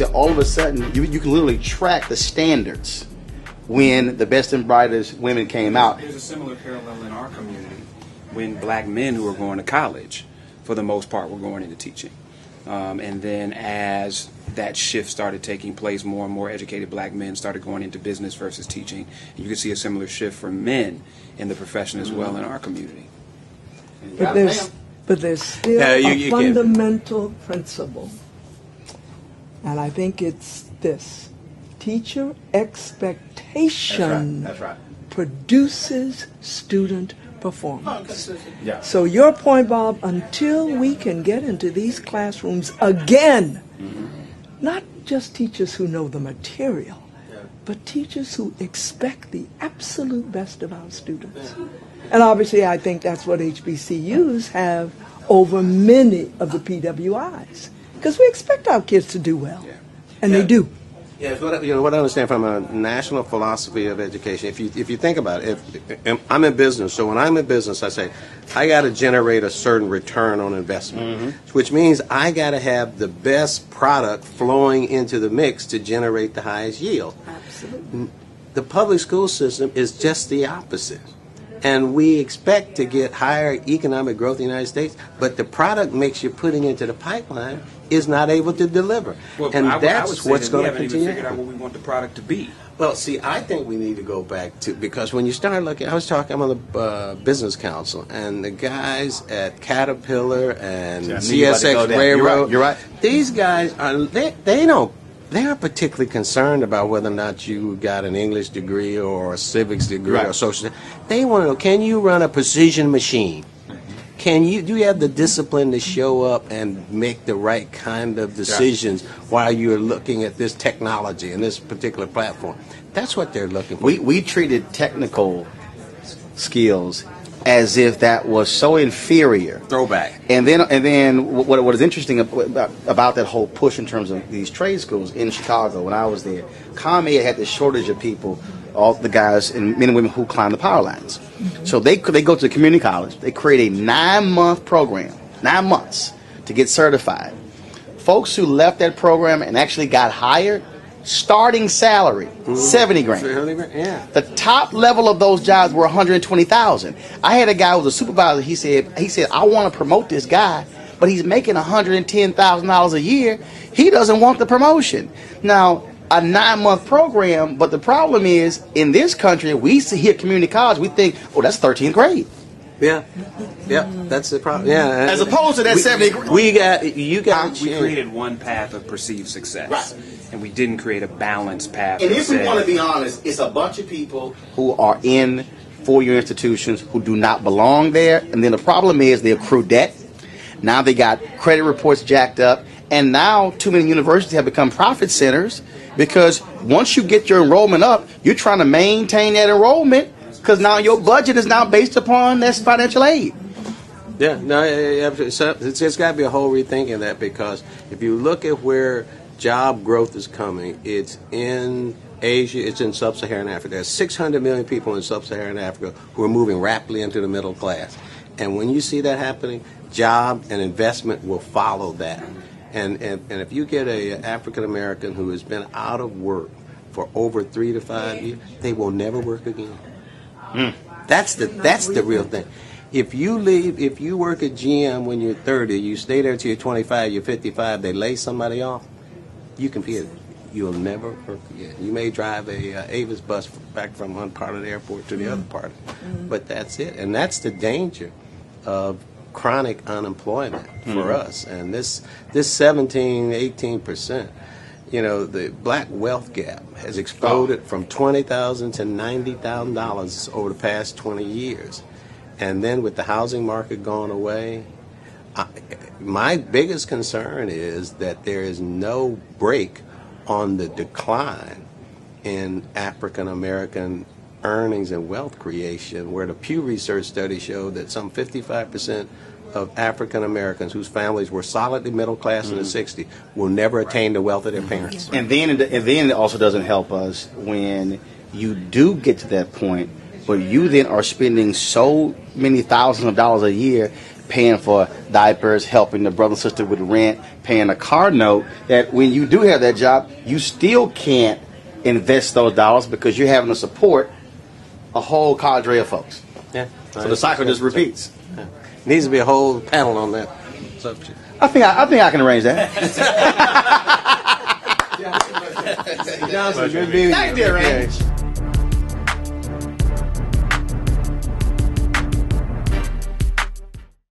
said, all of a sudden, you can literally track the standards when the best and brightest women came out. There's a similar parallel in our community when black men who are going to college, for the most part, were going into teaching. And then as that shift started taking place, more and more educated black men started going into business versus teaching. And you can see a similar shift for men in the profession as well in our community. But there's still a fundamental principle, and I think it's this: teacher expectation produces student performance. So your point, Bob, until we can get into these classrooms again, not just teachers who know the material, but teachers who expect the absolute best of our students. And obviously I think that's what HBCUs have over many of the PWIs, because we expect our kids to do well, and they do. Yeah, what I understand from a national philosophy of education, if you think about it, if I'm in business, so when I'm in business, I say, I got to generate a certain return on investment, which means I got to have the best product flowing into the mix to generate the highest yield. Absolutely. The public school system is just the opposite. And we expect to get higher economic growth in the United States, but the product mix you're putting into the pipeline is not able to deliver. Well, and that's what's going to continue. We haven't even figured out what we want the product to be. Well, see, I think we need to go back to, because when you start looking, I'm on the business council, and the guys at Caterpillar and CSX Railroad, you're right. These guys they aren't particularly concerned about whether or not you got an English degree or a civics degree or social. They want to know, can you run a precision machine? Do you have the discipline to show up and make the right kind of decisions while you're looking at this technology and this particular platform? That's what they're looking for. We treated technical skills as if that was so inferior. Throwback. And then what is interesting about that whole push in terms of these trade schools in Chicago, when I was there, ComEd had this shortage of people, all the guys and men and women who climb the power lines. So they go to the community college. They create a 9-month program, 9 months, to get certified. Folks who left that program and actually got hired, starting salary, $70,000. Yeah. The top level of those jobs were $120,000. I had a guy who was a supervisor. He said, I want to promote this guy, but he's making $110,000 a year. He doesn't want the promotion. Now, a 9-month program, but the problem is, in this country, we see here community college, we think, oh, that's 13th grade. Yeah, that's the problem. Yeah, as opposed to that 70. We created one path of perceived success, and we didn't create a balanced path. And if we want to be honest, it's a bunch of people who are in four-year institutions who do not belong there, and then the problem is they accrue debt. Now they got credit reports jacked up, and now too many universities have become profit centers, because once you get your enrollment up, you're trying to maintain that enrollment, because now your budget is now based upon that financial aid. Yeah, no, it's got to be a whole rethinking of that, because if you look at where job growth is coming, it's in Asia, it's in sub-Saharan Africa. There's 600 million people in sub-Saharan Africa who are moving rapidly into the middle class. And when you see that happening, job and investment will follow that. And if you get an African American who has been out of work for over 3 to 5 years, they will never work again. That's the real thing. If you work at GM when you're 30, you stay there till you're 25, you're 55, they lay somebody off, you can feel it. You'll never work again. You may drive a Avis bus back from one part of the airport to the other part, but that's it. And that's the danger of chronic unemployment for us. And this 17-18%, the black wealth gap has exploded from $20,000 to $90,000 over the past 20 years. And then with the housing market going away, my biggest concern is that there is no break on the decline in African American earnings and wealth creation, where the Pew Research study showed that some 55% of African Americans whose families were solidly middle class in the 60s will never attain the wealth of their parents. And then it also doesn't help us when you do get to that point, but you then are spending so many thousands of dollars a year paying for diapers, helping the brother and sister with rent, paying a car note, that when you do have that job, you still can't invest those dollars because you're having to support a whole cadre of folks. Yeah. So the cycle just repeats. Yeah. Needs to be a whole panel on that subject. I think I can arrange that. Johnson, good being Thank you, Range.